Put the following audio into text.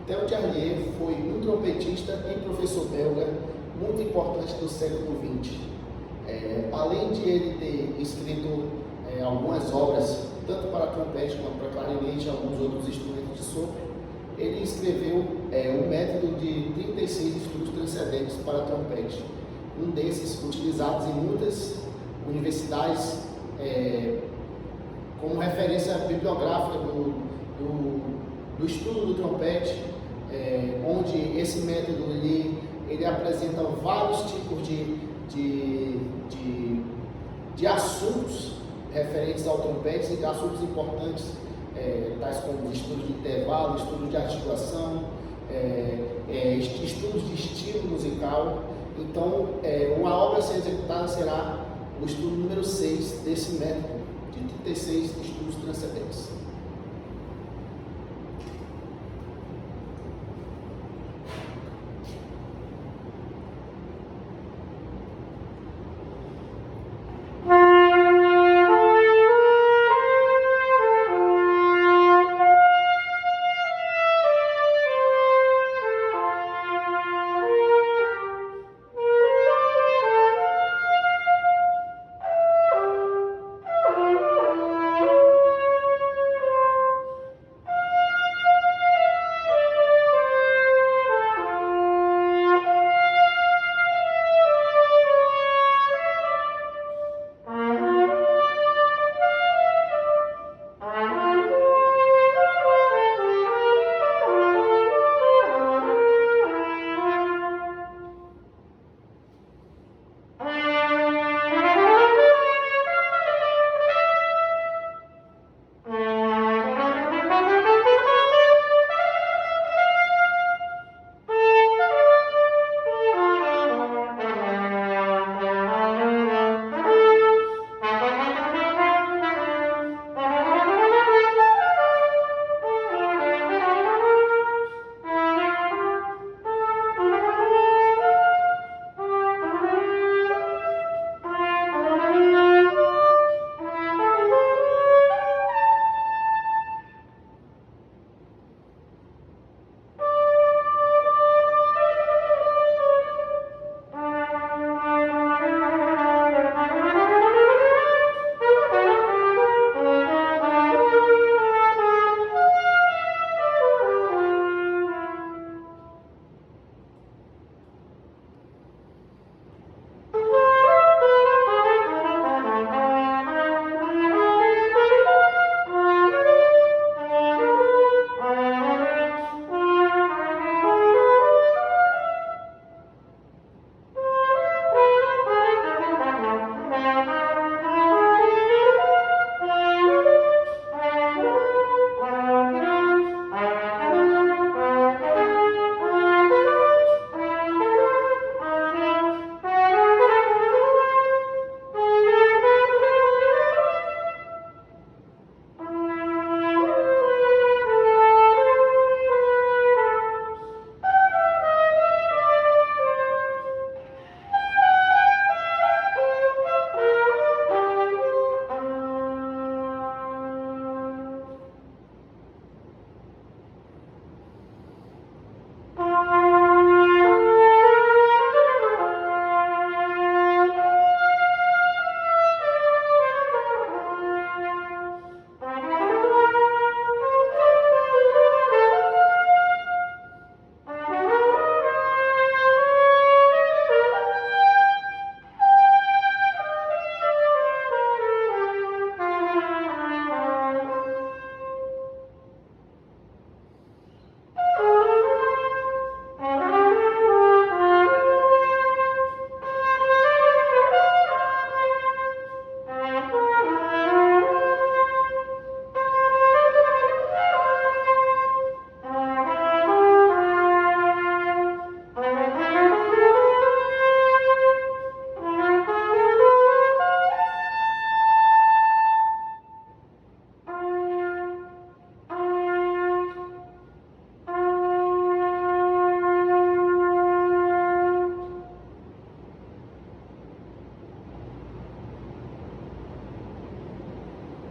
Theo Charlier foi um trompetista e professor belga muito importante do século XX. Além de ele ter escrito algumas obras, tanto para trompete quanto para clarinete e alguns outros instrumentos de sopro, ele escreveu um método de 36 estudos transcendentes para trompete. Um desses utilizados em muitas universidades como referência bibliográfica do estudo do trompete, onde esse método ele apresenta vários tipos de assuntos referentes ao trompete e assuntos importantes, tais como estudos de intervalo, estudos de articulação, estudos de estilo musical. Então, uma obra a ser executada será o estudo número 6 desse método, de 36 estudos transcendentes.